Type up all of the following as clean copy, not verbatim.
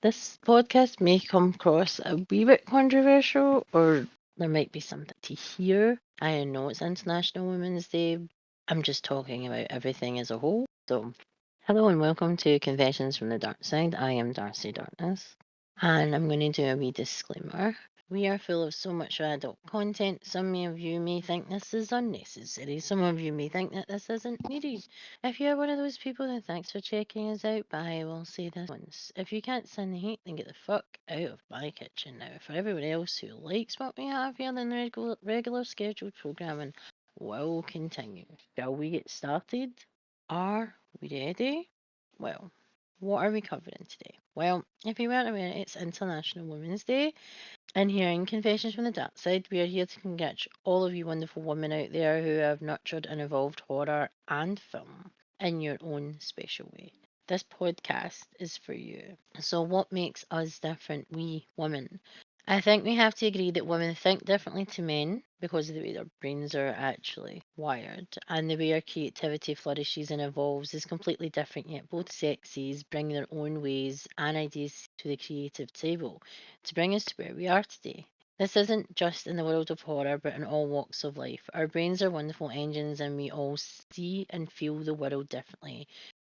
This podcast may come across a wee bit controversial, or there might be something to hear. I know it's International Women's Day. I'm just talking about everything as a whole. So, hello and welcome to Confessions from the Dark Side. I am Darcy Darkness, and I'm going to do a wee disclaimer. We are full of so much adult content. Some of you may think this is unnecessary. Some of you may think that this isn't needed. If you're one of those people, then thanks for checking us out. But I will say this once. If you can't stand the heat, then get the fuck out of my kitchen now. For everyone else who likes what we have here, then the regular scheduled programming will continue. Shall we get started? Are we ready? Well, what are we covering today? Well, if you weren't aware, it's International Women's Day. And here in Confessions from the Dark Side, we are here to congratulate all of you wonderful women out there who have nurtured and evolved horror and film in your own special way. This podcast is for you. So, what makes us different, we women? I think we have to agree that women think differently to men because of the way their brains are actually wired, and the way our creativity flourishes and evolves is completely different, yet both sexes bring their own ways and ideas to the creative table to bring us to where we are today. This isn't just in the world of horror, but in all walks of life. Our brains are wonderful engines, and we all see and feel the world differently.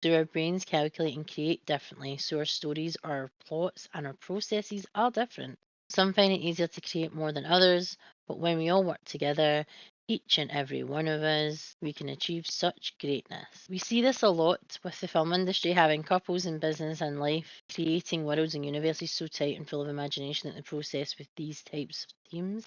So our brains calculate and create differently, so our stories, our plots, and our processes are different. Some find it easier to create more than others, but when we all work together, each and every one of us, we can achieve such greatness. We see this a lot with the film industry having couples in business and life creating worlds and universes so tight and full of imagination that the process with these types of themes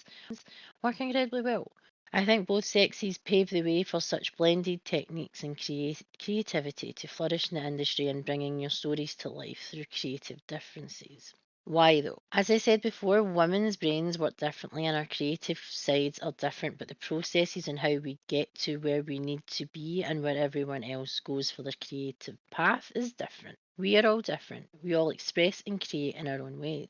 work incredibly well. I think both sexes pave the way for such blended techniques and creativity to flourish in the industry and bringing your stories to life through creative differences. Why though? As I said before, women's brains work differently and our creative sides are different, but the processes and how we get to where we need to be and where everyone else goes for their creative path is different. We are all different. We all express and create in our own ways.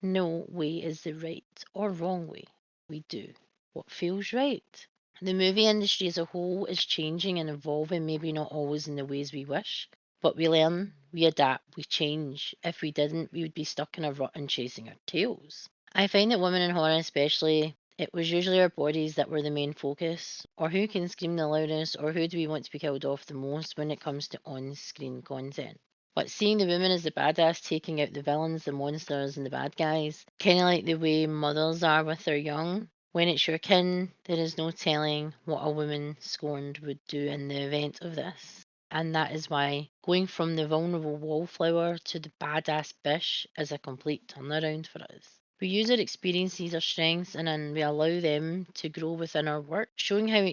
No way is the right or wrong way. We do what feels right. The movie industry as a whole is changing and evolving, maybe not always in the ways we wish, but we learn, we adapt, we change. If we didn't, we would be stuck in a rut and chasing our tails. I find that women in horror, especially, it was usually our bodies that were the main focus, or who can scream the loudest, or who do we want to be killed off the most when it comes to on screen content. But seeing the women as the badass taking out the villains, the monsters, and the bad guys, kind of like the way mothers are with their young. When it's your kin, there is no telling what a woman scorned would do in the event of this. And that is why going from the vulnerable wallflower to the badass bish is a complete turnaround for us. We use our experiences, our strengths, and then we allow them to grow within our work, showing how we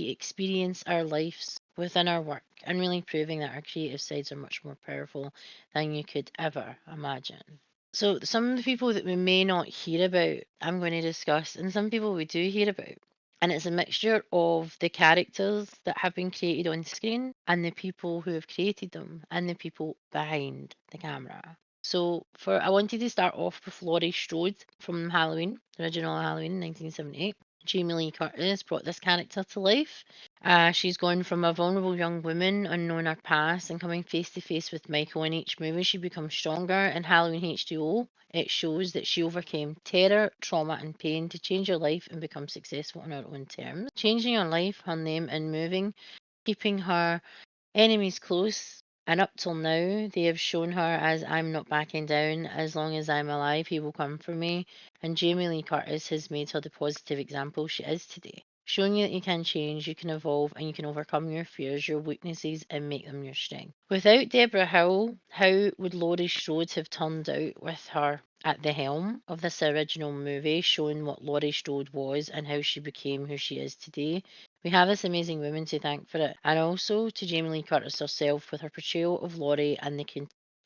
experience our lives within our work and really proving that our creative sides are much more powerful than you could ever imagine. So some of the people that we may not hear about, I'm going to discuss, and some people we do hear about. And it's a mixture of the characters that have been created on screen and the people who have created them and the people behind the camera. So for I wanted to start off with Laurie Strode from Halloween, the original Halloween in 1978. Jamie Lee Curtis brought this character to life. She's gone from a vulnerable young woman, unknown her past, and coming face to face with Michael in each movie. She becomes stronger. In Halloween H2O, it shows that she overcame terror, trauma, and pain to change her life and become successful on her own terms. Changing her life, her name, and moving, keeping her enemies close, and up till now, they have shown her as I'm not backing down. As long as I'm alive, he will come for me. And Jamie Lee Curtis has made her the positive example she is today. Showing you that you can change, you can evolve, and you can overcome your fears, your weaknesses, and make them your strength. Without Deborah Hill, how would Laurie Strode have turned out with her at the helm of this original movie, showing what Laurie Strode was and how she became who she is today? We have this amazing woman to thank for it, and also to Jamie Lee Curtis herself with her portrayal of Laurie and the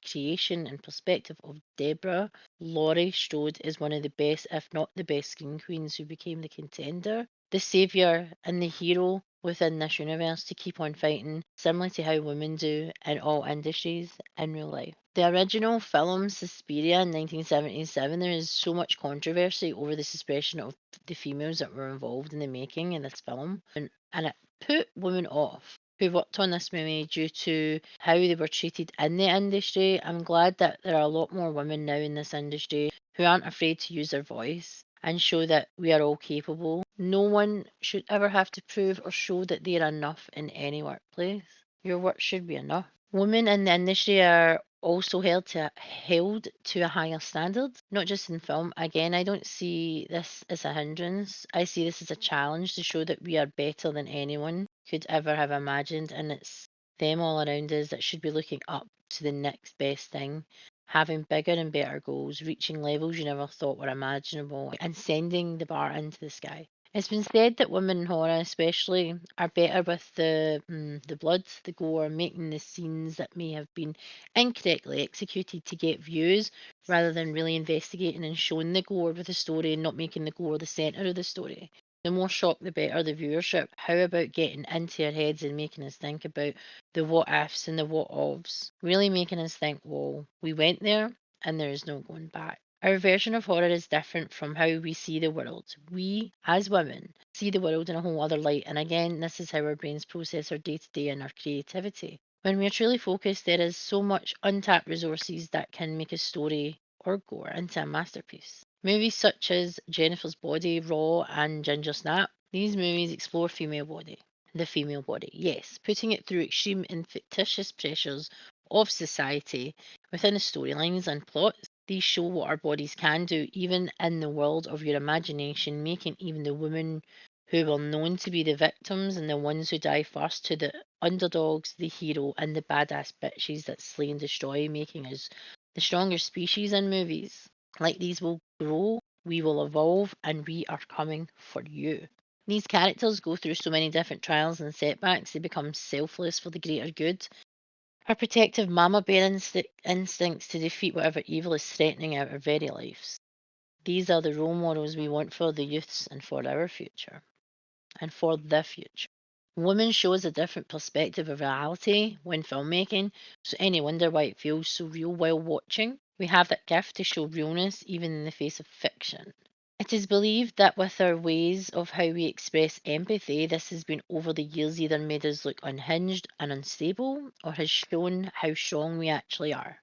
creation and perspective of Deborah. Laurie Strode is one of the best, if not the best, screen queens who became the contender, the saviour, and the hero within this universe to keep on fighting, similar to how women do in all industries in real life. The original film Suspiria in 1977, there is so much controversy over the suppression of the females that were involved in the making of this film, and it put women off. who worked on this movie due to how they were treated in the industry. I'm glad that there are a lot more women now in this industry who aren't afraid to use their voice and show that we are all capable. No one should ever have to prove or show that they are enough in any workplace. Your work should be enough. Women in the industry are also held to a higher standard, not just in film. Again, I don't see this as a hindrance. I see this as a challenge to show that we are better than anyone could ever have imagined, and it's them all around us that should be looking up to the next best thing, having bigger and better goals, reaching levels you never thought were imaginable, and sending the bar into the sky. It's been said that women in horror, especially, are better with the blood, the gore, making the scenes that may have been incorrectly executed to get views, rather than really investigating and showing the gore with the story and not making the gore the centre of the story. The more shock, the better the viewership. How about getting into our heads and making us think about the what ifs and the what ofs? Really making us think, whoa, we went there and there is no going back. Our version of horror is different from how we see the world. We, as women, see the world in a whole other light. And again, this is how our brains process our day to day and our creativity. When we are truly focused, there is so much untapped resources that can make a story or gore into a masterpiece. Movies such as Jennifer's Body, Raw, and Ginger Snap, these movies explore the female body, yes, putting it through extreme and fictitious pressures of society within the storylines and plots. These show what our bodies can do, even in the world of your imagination, making even the women who were known to be the victims and the ones who die first to the underdogs, the hero, and the badass bitches that slay and destroy, making us the stronger species in movies. Like these will grow, we will evolve, and we are coming for you. These characters go through so many different trials and setbacks, they become selfless for the greater good. Our protective mama bear instincts to defeat whatever evil is threatening our very lives. These are the role models we want for the youths and for our future and for the future. Women show us a different perspective of reality when filmmaking, so any wonder why it feels so real while watching. We have that gift to show realness even in the face of fiction. It is believed that with our ways of how we express empathy, this has been over the years either made us look unhinged and unstable or has shown how strong we actually are.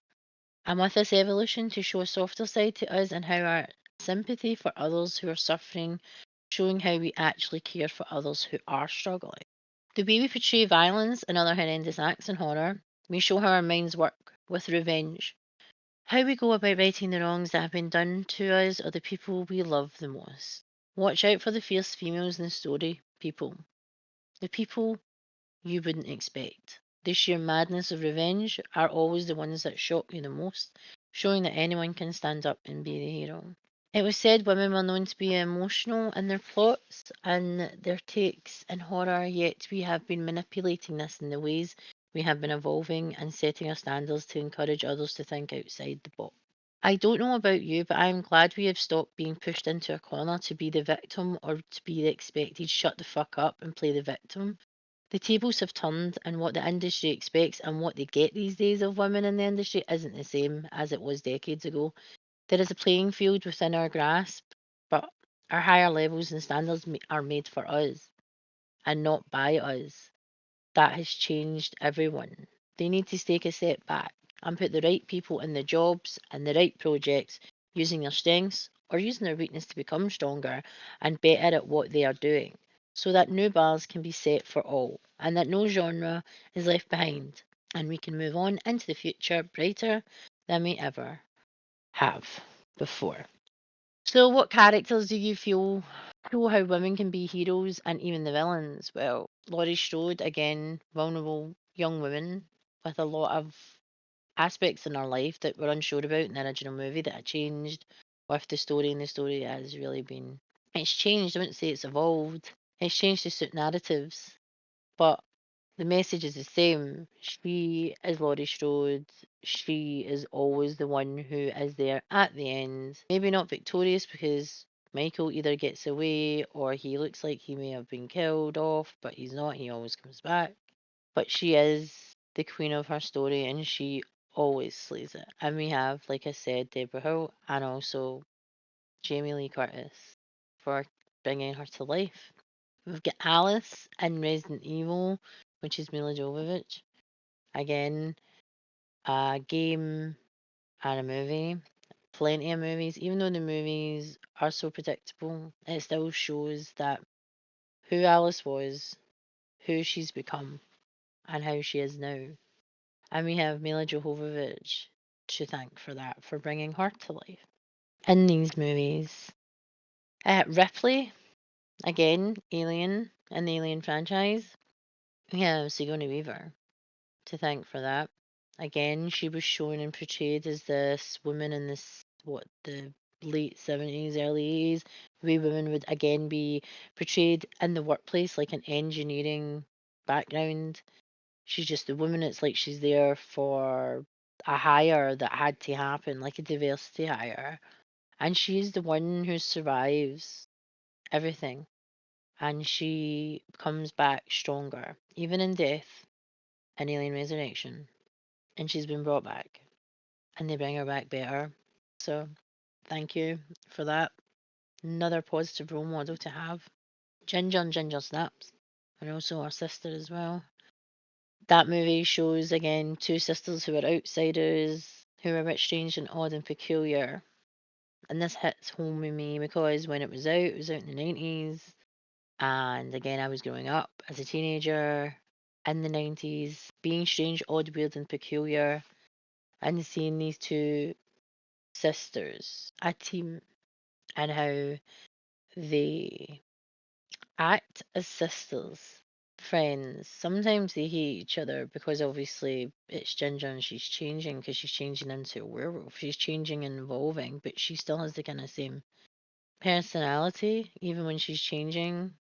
And with this evolution to show a softer side to us and how our sympathy for others who are suffering, showing how we actually care for others who are struggling. The way we portray violence and other horrendous acts in horror, we show how our minds work with revenge, how we go about righting the wrongs that have been done to us or the people we love the most. Watch out for the fierce females in the story, people. The people you wouldn't expect. The sheer madness of revenge are always the ones that shock you the most, showing that anyone can stand up and be the hero. It was said women were known to be emotional in their plots and their takes in horror, yet we have been manipulating this in the ways we have been evolving and setting our standards to encourage others to think outside the box. I don't know about you, but I'm glad we have stopped being pushed into a corner to be the victim or to be the expected shut the fuck up and play the victim. The tables have turned, and what the industry expects and what they get these days of women in the industry isn't the same as it was decades ago. There is a playing field within our grasp, but our higher levels and standards are made for us and not by us. That has changed everyone. They need to take a step back and put the right people in the jobs and the right projects, using their strengths or using their weakness to become stronger and better at what they are doing, so that new bars can be set for all and that no genre is left behind, and we can move on into the future brighter than we ever have before. So, what characters do you feel show how women can be heroes and even the villains? Well, Laurie Strode, again, vulnerable young woman with a lot of aspects in her life that we're unsure about in the original movie that had changed with the story, and the story has really been. It's changed, I wouldn't say it's evolved. It's changed to suit narratives, but the message is the same. She is Laurie Strode. She is always the one who is there at the end. Maybe not victorious because Michael either gets away or he looks like he may have been killed off, but he's not. He always comes back. But she is the queen of her story and she always slays it. And we have, like I said, Deborah Hill and also Jamie Lee Curtis for bringing her to life. We've got Alice in Resident Evil. which is Mila Jovovich. Again, a game and a movie. Plenty of movies. Even though the movies are so predictable, it still shows that who Alice was, who she's become, and how she is now. And we have Mila Jovovich to thank for that, for bringing her to life in these movies. Ripley, again, Alien in the Alien franchise. We have Sigourney Weaver to thank for that. Again, she was shown and portrayed as this woman in this, what, the late 70s, early 80s. The way women would again be portrayed in the workplace, like an engineering background. She's just the woman, it's like she's there for a hire that had to happen, like a diversity hire. And she's the one who survives everything. And she comes back stronger, even in death, in Alien Resurrection. And she's been brought back. And they bring her back better. So thank you for that. Another positive role model to have. Ginger and Ginger Snaps. And also our sister as well. That movie shows again two sisters who are outsiders, who are a bit strange and odd and peculiar. And this hits home with me because when it was out in the 90s. And again, I was growing up as a teenager in the 90s, being strange, odd, weird, and peculiar, and seeing these two sisters, a team, and how they act as sisters, friends. Sometimes they hate each other because obviously it's Ginger and she's changing because she's changing into a werewolf. She's changing and evolving, but she still has the kind of same personality, even when she's changing.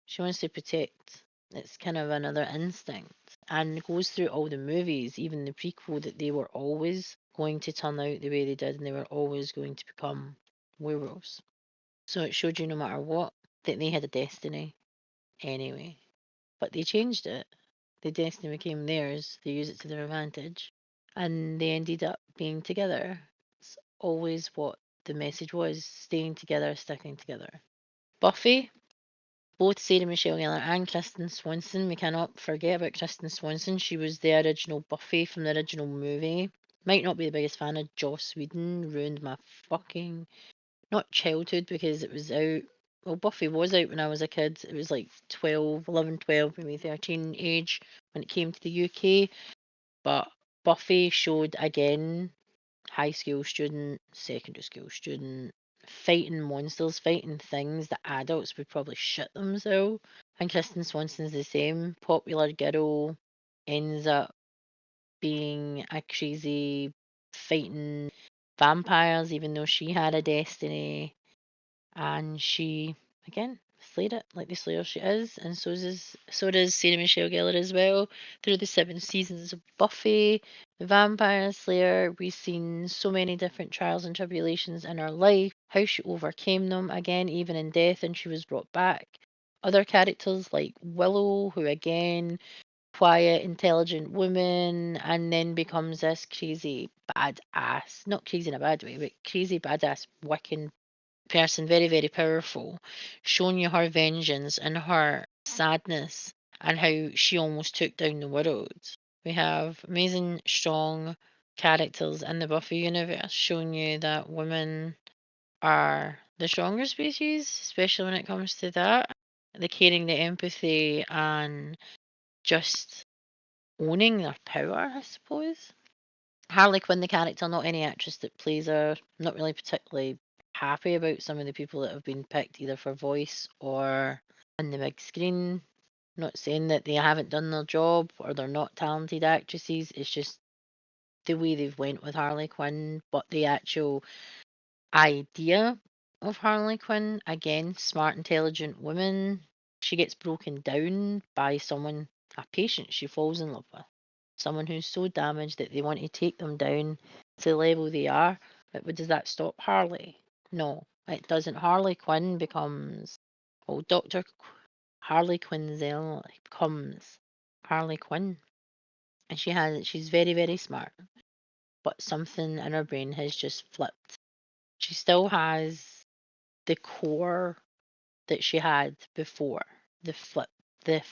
She wants to protect. It's kind of another instinct. And it goes through all the movies, even the prequel, that they were always going to turn out the way they did and they were always going to become werewolves. So it showed you no matter what, that they had a destiny anyway. But they changed it. The destiny became theirs. They used it to their advantage. And they ended up being together. It's always what the message was, staying together, sticking together. Buffy, both Sarah Michelle Gellar and Kristen Swanson. We cannot forget about Kristen Swanson. She was the original Buffy from the original movie. Might not be the biggest fan of Joss Whedon. Ruined my fucking, not childhood because it was out. Well, Buffy was out when I was a kid. It was like 12, 11, 12, maybe 13 age when it came to the UK. But Buffy showed again high school student, secondary school student, fighting monsters, fighting things that adults would probably shit themselves. And Kristen Swanson's the same. Popular girl ends up being a crazy fighting vampires, even though she had a destiny. And she, again, slayed it like the slayer she is. And so does Sarah Michelle Gellar as well. Through the 7 seasons of Buffy, the Vampire Slayer, we've seen so many different trials and tribulations in her life, how she overcame them, again, even in death, and she was brought back. Other characters like Willow, who again, quiet, intelligent woman, and then becomes this crazy badass, not crazy in a bad way, but crazy badass Wiccan person, very, very powerful, showing you her vengeance and her sadness and how she almost took down the world. We have amazing, strong characters in the Buffy universe showing you that women are the stronger species, especially when it comes to that. The caring, the empathy, and just owning their power, I suppose. Harley Quinn, the character, not any actress that plays her. Not really particularly happy about some of the people that have been picked either for voice or on the big screen. Not saying that they haven't done their job or they're not talented actresses. It's just the way they've went with Harley Quinn. But the actual idea of Harley Quinn, again, smart, intelligent woman, she gets broken down by someone, a patient she falls in love with. Someone who's so damaged that they want to take them down to the level they are. But does that stop Harley? No, it doesn't. Harley Quinn becomes, well, Harley Quinzel becomes Harley Quinn. And she's very, very smart. But something in her brain has just flipped. She still has the core that she had before the flip, the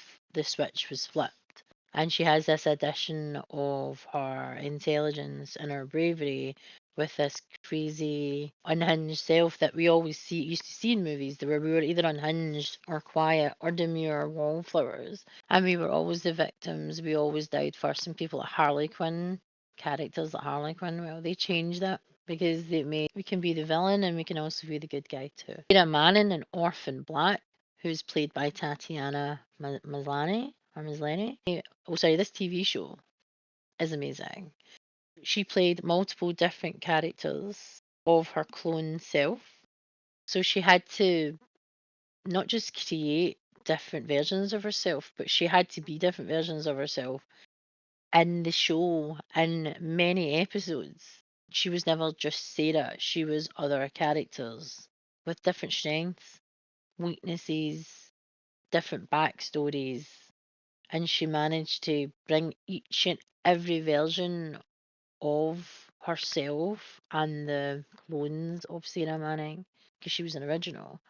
switch was flipped. And she has this addition of her intelligence and her bravery with this crazy, unhinged self that we always used to see in movies, where we were either unhinged or quiet or demure wallflowers. And we were always the victims. We always died first. And people like Harley Quinn, characters like Harley Quinn, well, they changed that because they made we can be the villain and we can also be the good guy too. Vera Manning in Orphan Black, who's played by Tatiana Maslany or Maslany. Oh, sorry, this TV show is amazing. She played multiple different characters of her clone self. So she had to not just create different versions of herself, but she had to be different versions of herself in the show in many episodes. She was never just Sarah, she was other characters with different strengths, weaknesses, different backstories, and she managed to bring each and every version of herself and the clones of Sarah Manning, because she was an original.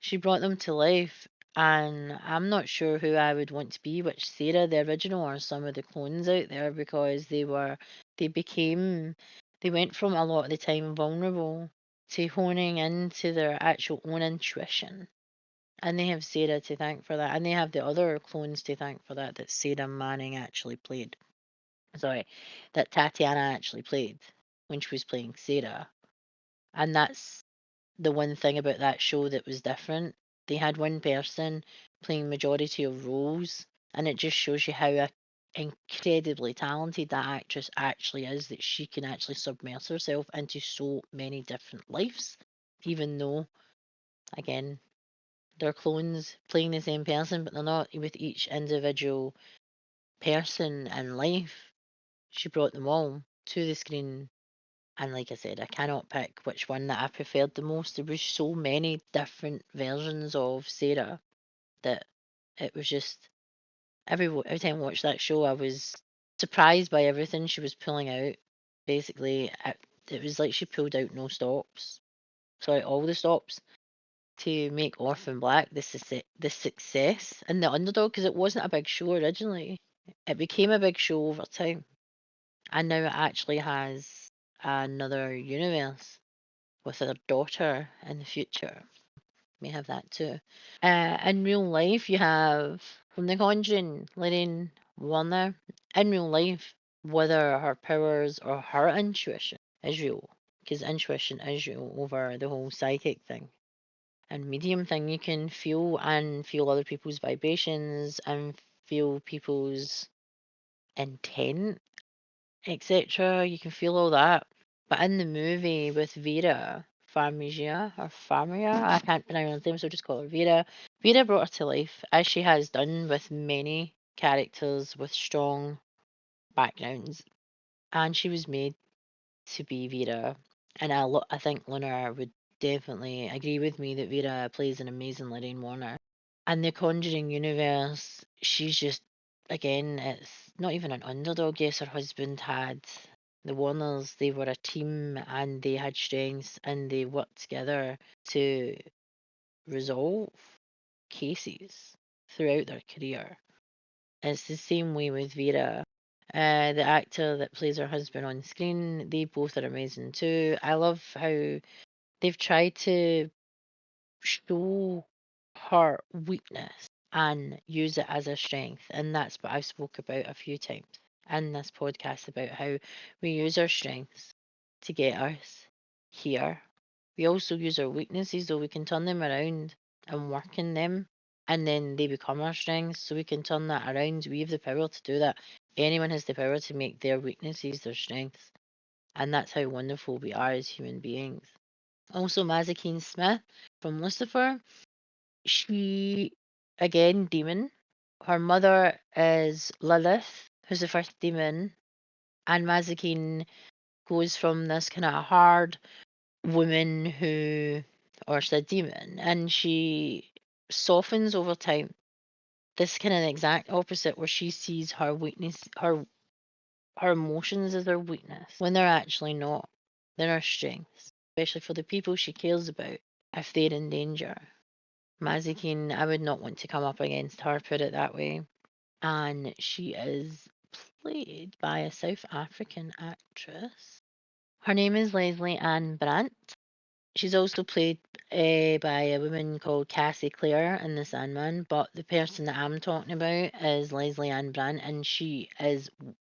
She brought them to life, and I'm not sure who I would want to be, which Sarah, the original, or some of the clones out there, because they became, they went from a lot of the time vulnerable to honing into their actual own intuition. And they have Sarah to thank for that, and they have the other clones to thank for that, that Sarah Manning actually played. Sorry, that Tatiana actually played when she was playing Sarah. And that's the one thing about that show that was different. They had one person playing majority of roles, and it just shows you how incredibly talented that actress actually is, that she can actually submerge herself into so many different lives, even though, again, they're clones playing the same person, but they're not with each individual person in life. She brought them all to the screen. And like I said, I cannot pick which one that I preferred the most. There was so many different versions of Sarah that it was just every time I watched that show, I was surprised by everything she was pulling out. Basically, it was like she pulled out no stops. Sorry, all the stops to make Orphan Black the success and the underdog, because it wasn't a big show originally. It became a big show over time, and now it actually has another universe with her daughter in the future. May have that too. In real life, you have from The Conjuring, Lorraine Warner. In real life, whether her powers or her intuition is real, because intuition is real over the whole psychic thing and medium thing. You can feel other people's vibrations and feel people's intent, etc. You can feel all that. But in the movie with Vera Farmiga or Farmiga, I can't pronounce her name, so I'll just call her Vera. Vera brought her to life, as she has done with many characters with strong backgrounds, and she was made to be Vera. And I think Luna would definitely agree with me that Vera plays an amazing Lorraine Warner. And the Conjuring universe, she's just, again, it's not even an underdog. Yes, her husband had the Warners, they were a team and they had strengths and they worked together to resolve cases throughout their career. It's the same way with Vera. The actor that plays her husband on screen, they both are amazing too. I love how they've tried to show her weakness and use it as a strength. And that's what I've spoke about a few times in this podcast, about how we use our strengths to get us here. We also use our weaknesses, though we can turn them around and work in them, and then they become our strengths. So we can turn that around. We have the power to do that. Anyone has the power to make their weaknesses their strengths. And that's how wonderful we are as human beings. Also, Mazikeen Smith from Lucifer, she, again, demon. Her mother is Lilith, who's the first demon, and Mazikeen goes from this kind of hard woman who, or she's a demon, and she softens over time. This kind of exact opposite, where she sees her weakness, her emotions as her weakness, when they're actually not. They're her strengths, especially for the people she cares about if they're in danger. Mazikeen, I would not want to come up against her, put it that way. and she is played by a South African actress. Her name is Leslie Ann Brandt. She's also played by a woman called Cassie Clare in The Sandman, but the person that I'm talking about is Leslie Ann Brandt, and she is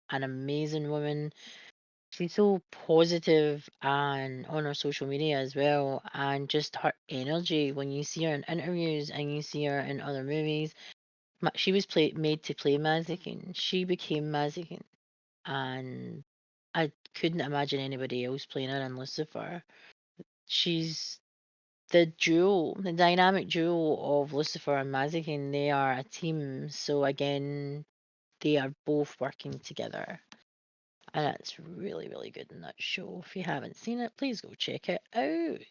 an amazing woman. She's so positive and on her social media as well, and just her energy when you see her in interviews and you see her in other movies. She was made to play Mazikeen. She became Mazikeen, and I couldn't imagine anybody else playing her in Lucifer. She's the dynamic duo of Lucifer and Mazikeen. They are a team, so again, they are both working together. And it's really, really good in that show. If you haven't seen it, please go check it out.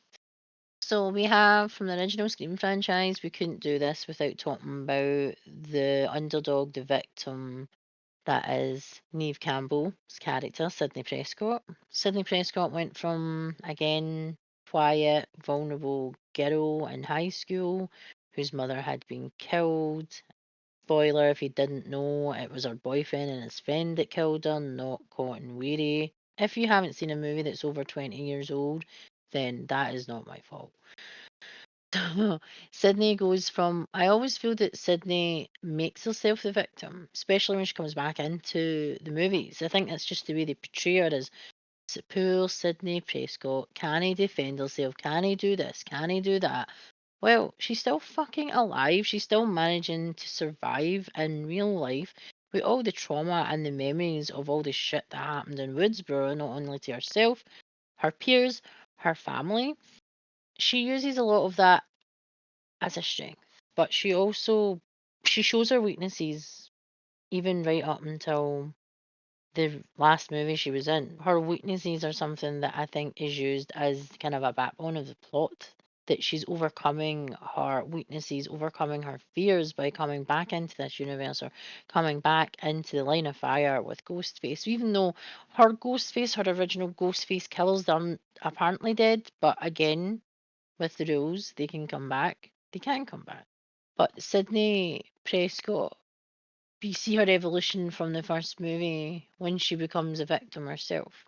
So we have from the original Scream franchise, we couldn't do this without talking about the underdog, the victim, that is Neve Campbell's character, Sidney Prescott. Sidney Prescott went from, again, quiet, vulnerable girl in high school whose mother had been killed. Spoiler, if you didn't know, it was her boyfriend and his friend that killed her, not Cotton Weary. If you haven't seen a movie that's over 20 years old, then that is not my fault. Sydney goes from. I always feel that Sydney makes herself the victim, especially when she comes back into the movies. I think that's just the way they portray her as poor Sydney Prescott. Can he defend herself? Can he do this? Can he do that? Well, she's still fucking alive. She's still managing to survive in real life with all the trauma and the memories of all the shit that happened in Woodsboro, not only to herself, her peers, her family. She uses a lot of that as a strength, but she shows her weaknesses even right up until the last movie she was in. Her weaknesses are something that I think is used as kind of a backbone of the plot. That she's overcoming her weaknesses, overcoming her fears by coming back into this universe or coming back into the line of fire with Ghostface. Even though her Ghostface, her original Ghostface killers, are apparently dead, but again, with the rules, they can come back. They can come back. But Sydney Prescott, you see her evolution from the first movie when she becomes a victim herself.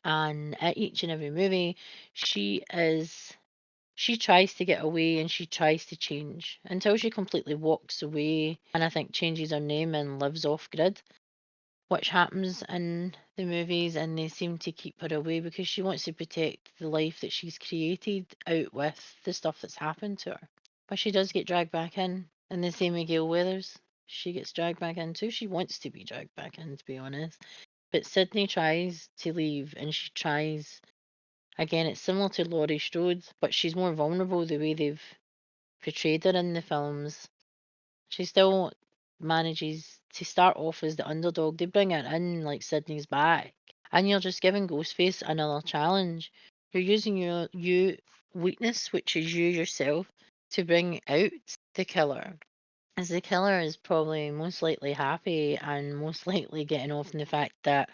And at each and every movie, she is she tries to get away and she tries to change until she completely walks away and I think changes her name and lives off grid, which happens in the movies, and they seem to keep her away because she wants to protect the life that she's created out with the stuff that's happened to her. But she does get dragged back in the same way Gail Weathers. She gets dragged back in too. She wants to be dragged back in, to be honest. But Sydney tries to leave, and she tries again. It's similar to Laurie Strode, but she's more vulnerable the way they've portrayed her in the films. She still manages to start off as the underdog. They bring her in like Sydney's back, and you're just giving Ghostface another challenge. You're using your weakness, which is you yourself, to bring out the killer. As the killer is probably most likely happy and most likely getting off in the fact that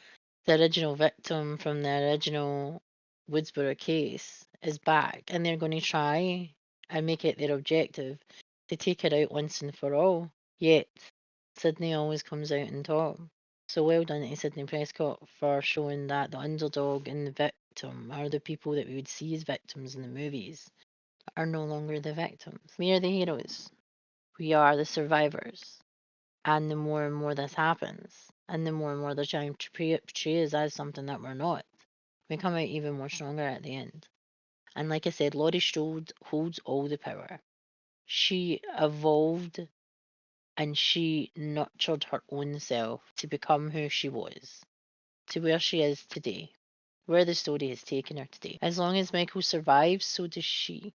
the original victim from the original Woodsboro case is back, and they're going to try and make it their objective to take it out once and for all. Yet, Sydney always comes out on top. So well done to Sydney Prescott for showing that the underdog and the victim are the people that we would see as victims in the movies are no longer the victims. We are the heroes. We are the survivors. And the more and more this happens, and the more they're trying to portray us as something that we're not, we come out even more stronger at the end. And like I said, Laurie Strode holds all the power. She evolved and she nurtured her own self to become who she was, to where she is today, where the story has taken her today. As long as Michael survives, so does she.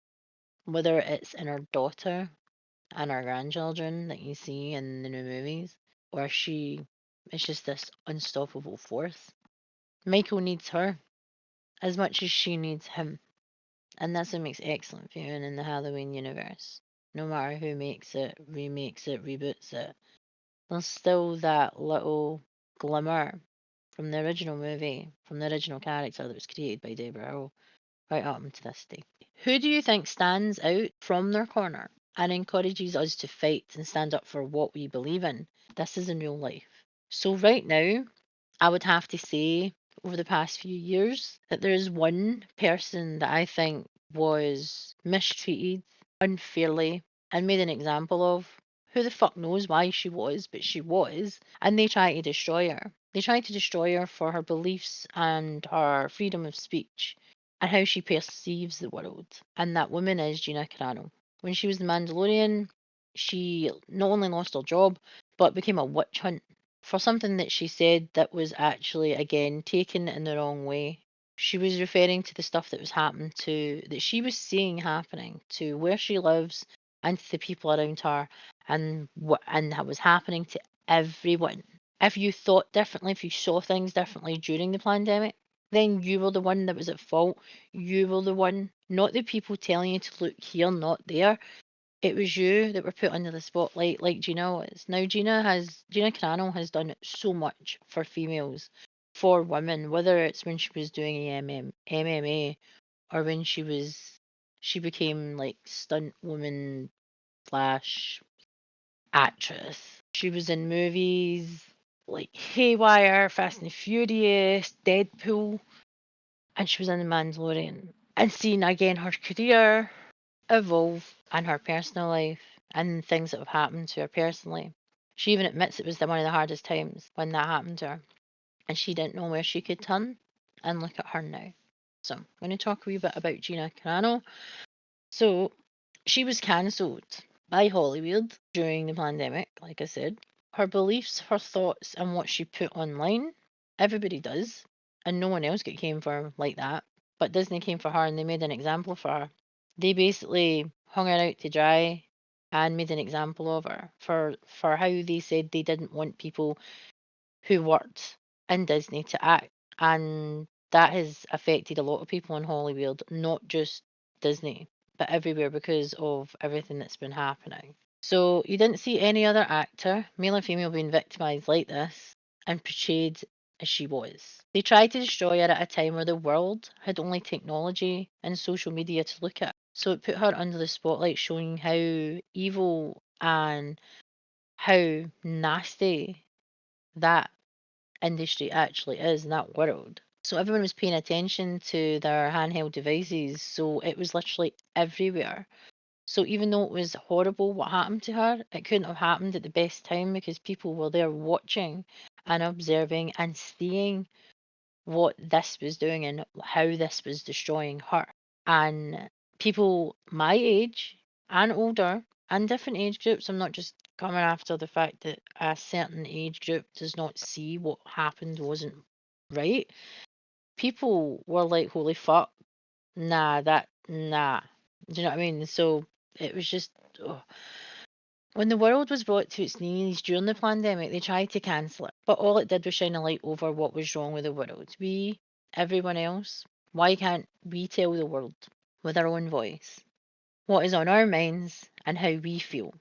Whether it's in her daughter and her grandchildren that you see in the new movies, or she is just this unstoppable force. Michael needs her as much as she needs him. And that's what makes excellent viewing in the Halloween universe. No matter who makes it, remakes it, reboots it, there's still that little glimmer from the original movie, from the original character that was created by Deborah Hill, right up to this day. Who do you think stands out from their corner? and encourages us to fight and stand up for what we believe in. This is in real life. So, right now, I would have to say over the past few years that there is one person that I think was mistreated unfairly and made an example of. Who the fuck knows why she was, but she was. And they tried to destroy her. They tried to destroy her for her beliefs and her freedom of speech and how she perceives the world. And that woman is Gina Carano. When she was the Mandalorian, she not only lost her job, but became a witch hunt for something that she said that was actually, again, taken in the wrong way. She was referring to the stuff that was happening to, that she was seeing happening to where she lives and to the people around her, and that was happening to everyone. If you thought differently, if you saw things differently during the pandemic, then you were the one that was at fault. You were the one, not the people telling you to look here, not there. It was you that were put under the spotlight like Gina was. Now Gina Carano has done so much for females, for women, whether it's when she was doing MMA or when she became like stunt woman slash actress. She was in movies like Haywire, Fast and Furious, Deadpool, and she was in The Mandalorian. And seeing again her career evolve and her personal life and things that have happened to her personally. She even admits it was one of the hardest times when that happened to her, and she didn't know where she could turn. And look at her now. So I'm going to talk a wee bit about Gina Carano. So she was cancelled by Hollywood during the pandemic, like I said. Her beliefs, her thoughts, and what she put online, everybody does, and no one else came for her like that. But Disney came for her and they made an example for her. They basically hung her out to dry and made an example of her for how they said they didn't want people who worked in Disney to act. And that has affected a lot of people in Hollywood, not just Disney, but everywhere because of everything that's been happening. So you didn't see any other actor, male or female, being victimized like this and portrayed as she was. They tried to destroy her at a time where the world had only technology and social media to look at. So it put her under the spotlight, showing how evil and how nasty that industry actually is in that world. So everyone was paying attention to their handheld devices. So it was literally everywhere. So even though it was horrible what happened to her, it couldn't have happened at the best time because people were there watching and observing and seeing what this was doing and how this was destroying her. And people my age and older and different age groups, I'm not just coming after the fact that a certain age group does not see what happened wasn't right. People were like, holy fuck, nah. Do you know what I mean? So it was just, ugh. When the world was brought to its knees during the pandemic, they tried to cancel it, but all it did was shine a light over what was wrong with the world. We, everyone else, why can't we tell the world with our own voice what is on our minds and how we feel?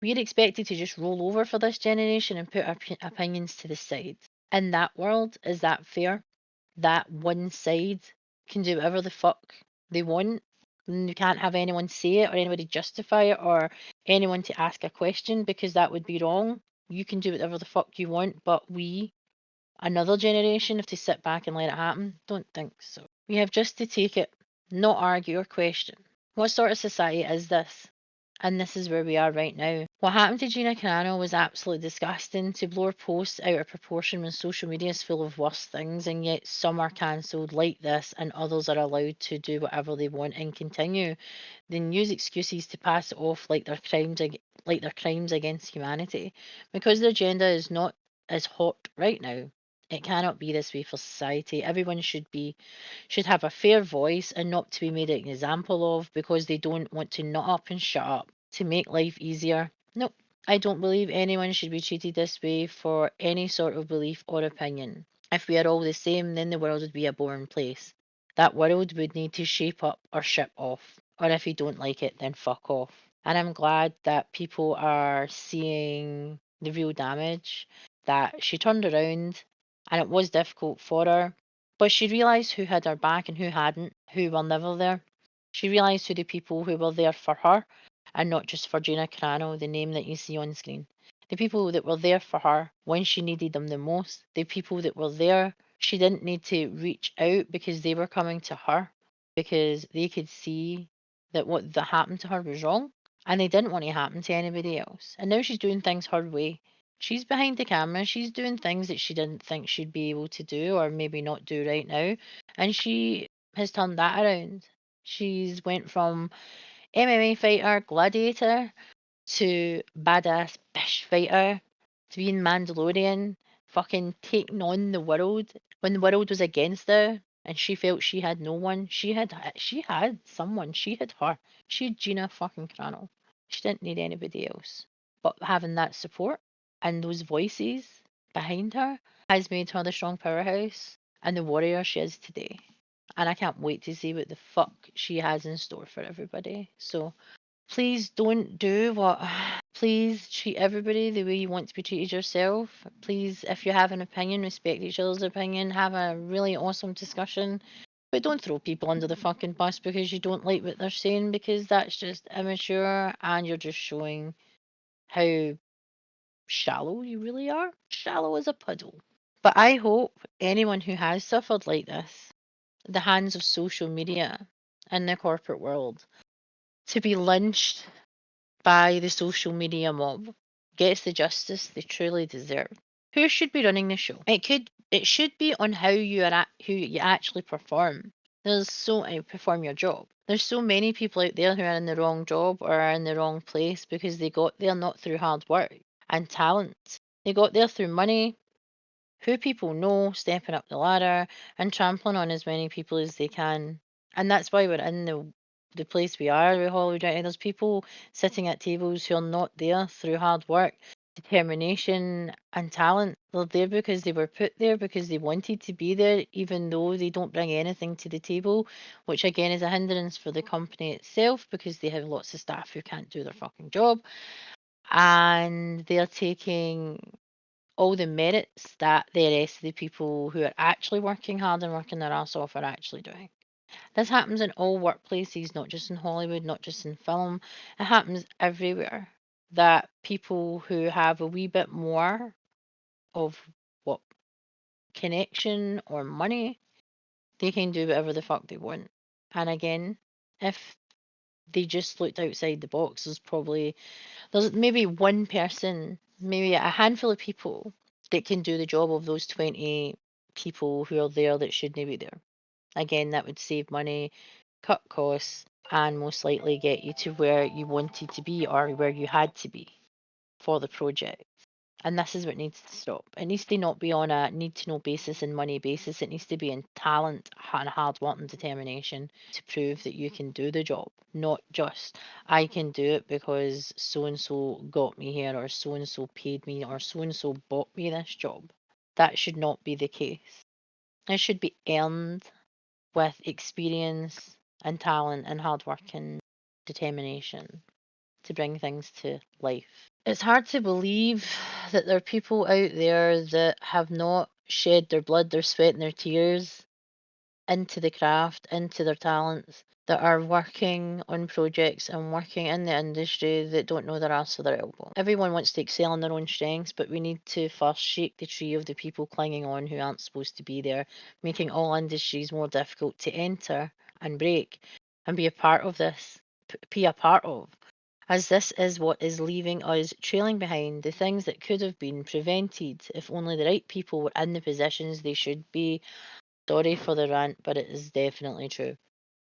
We're expected to just roll over for this generation and put our opinions to the side. In that world, is that fair? That one side can do whatever the fuck they want. And you can't have anyone say it or anybody justify it or anyone to ask a question because that would be wrong. You can do whatever the fuck you want, but we, another generation, have to sit back and let it happen? Don't think so. We have just to take it, not argue or question. What sort of society is this? And this is where we are right now. What happened to Gina Carano was absolutely disgusting. To blow her posts out of proportion when social media is full of worse things, and yet some are cancelled like this, and others are allowed to do whatever they want and continue, then use excuses to pass it off like their crimes against humanity, because their agenda is not as hot right now. It cannot be this way for society. Everyone should have a fair voice and not to be made an example of because they don't want to nut up and shut up to make life easier. Nope, I don't believe anyone should be treated this way for any sort of belief or opinion. If we are all the same, then the world would be a boring place. That world would need to shape up or ship off. Or if you don't like it, then fuck off. And I'm glad that people are seeing the real damage, that she turned around and it was difficult for her, but she realised who had her back and who hadn't, who were never there. She realised who the people who were there for her and not just for Gina Carano, the name that you see on screen. The people that were there for her when she needed them the most, the people that were there, she didn't need to reach out because they were coming to her because they could see that what that happened to her was wrong and they didn't want to happen to anybody else. And now she's doing things her way. She's behind the camera, she's doing things that she didn't think she'd be able to do or maybe not do right now. And she has turned that around. She's went from MMA fighter, gladiator, to badass bish fighter, to being Mandalorian, fucking taking on the world when the world was against her and she felt she had no one. She had someone. She had her. She had Gina fucking Carano. She didn't need anybody else. But having that support and those voices behind her has made her the strong powerhouse and the warrior she is today. And I can't wait to see what the fuck she has in store for everybody. So please don't do what. Please treat everybody the way you want to be treated yourself. Please, if you have an opinion, respect each other's opinion. Have a really awesome discussion. But don't throw people under the fucking bus because you don't like what they're saying, because that's just immature and you're just showing how shallow you really are. Shallow as a puddle. But I hope anyone who has suffered like this, the hands of social media and the corporate world, to be lynched by the social media mob, gets the justice they truly deserve. Who should be running the show? It should be on how who you actually perform. Perform your job. There's so many people out there who are in the wrong job or are in the wrong place because they got there not through hard work and talent. They got there through money, who people know, stepping up the ladder and trampling on as many people as they can. And that's why we're in the place we are with Hollywood right now. There's people sitting at tables who are not there through hard work, determination and talent. They're there because they were put there because they wanted to be there, even though they don't bring anything to the table, which again is a hindrance for the company itself because they have lots of staff who can't do their fucking job. And they're taking all the merits that the rest of the people who are actually working hard and working their ass off are actually doing. This happens in all workplaces, not just in Hollywood, not just in film. It happens everywhere. That people who have a wee bit more of what connection or money, they can do whatever the fuck they want. And again, if they just looked outside the box, there's maybe one person, maybe a handful of people that can do the job of those 20 people who are there that shouldn't be there. Again, that would save money, cut costs, and most likely get you to where you wanted to be or where you had to be for the project. And this is what needs to stop. It needs to not be on a need to know basis and money basis. It needs to be in talent and hard work and determination to prove that you can do the job, not just I can do it because so and so got me here or so and so paid me or so and so bought me this job. That should not be the case. It should be earned with experience and talent and hard work and determination to bring things to life. It's hard to believe that there are people out there that have not shed their blood, their sweat, and their tears into the craft, into their talents, that are working on projects and working in the industry that don't know their arse or their elbow. Everyone wants to excel in their own strengths, but we need to first shake the tree of the people clinging on who aren't supposed to be there, making all industries more difficult to enter and break and be a part of this, be a part of, as this is what is leaving us trailing behind the things that could have been prevented if only the right people were in the positions they should be. Sorry for the rant, but it is definitely true.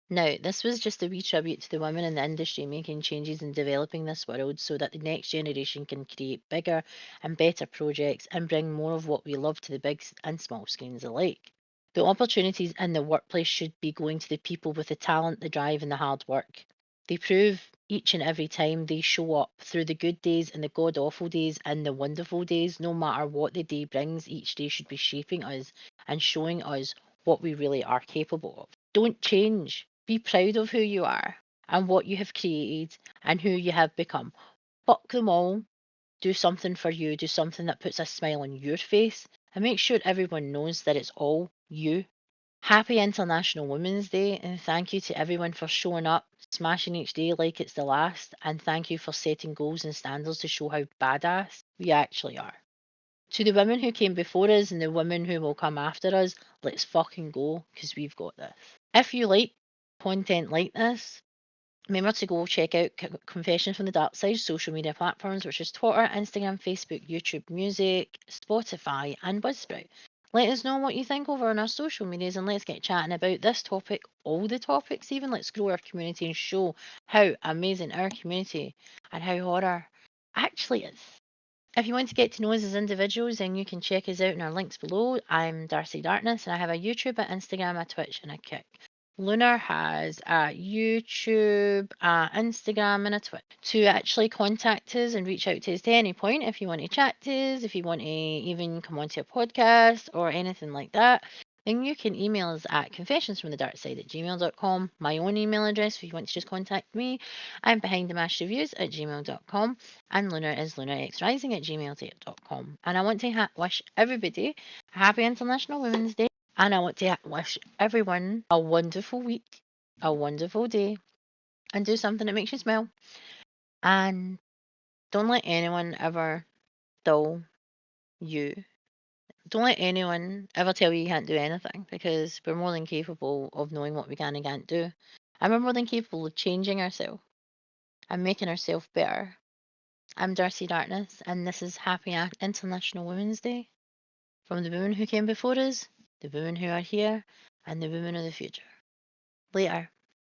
Now, this was just a wee tribute to the women in the industry making changes and developing this world so that the next generation can create bigger and better projects and bring more of what we love to the big and small screens alike. The opportunities in the workplace should be going to the people with the talent, the drive, and the hard work. They prove each and every time they show up through the good days and the god awful days and the wonderful days. No matter what the day brings, each day should be shaping us and showing us what we really are capable of. Don't change. Be proud of who you are and what you have created and who you have become. Fuck them all. Do something for you. Do something that puts a smile on your face and make sure everyone knows that it's all you. Happy International Women's Day and thank you to everyone for showing up, smashing each day like it's the last, and thank you for setting goals and standards to show how badass we actually are. To the women who came before us and the women who will come after us, let's fucking go, because we've got this. If you like content like this, remember to go check out Confessions from the Darkside social media platforms, which is Twitter, Instagram, Facebook, YouTube Music, Spotify, and Buzzsprout. Let us know what you think over on our social medias, and let's get chatting about this topic, all the topics even. Let's grow our community and show how amazing our community and how horror actually is. If you want to get to know us as individuals, then you can check us out in our links below. I'm Darcy Darkness, and I have a YouTube, an Instagram, a Twitch, and a Kick. Lunar has a YouTube, a Instagram, and a Twitch. To actually contact us and reach out to us at any point, if you want to chat to us, if you want to even come onto a podcast or anything like that, then you can email us at confessionsfromthedarkside@gmail.com. My own email address, if you want to just contact me, I'm behindthemaskreviews@gmail.com, and Lunar is lunarxrising@gmail.com. And I want to wish everybody a happy International Women's Day, and I want to wish everyone a wonderful week, a wonderful day, and do something that makes you smile. And don't let anyone ever dull you. Don't let anyone ever tell you you can't do anything, because we're more than capable of knowing what we can and can't do. And we're more than capable of changing ourselves and making ourselves better. I'm Darcy Darkness, and this is Happy International Women's Day from the women who came before us, the women who are here, and the women of the future. Later.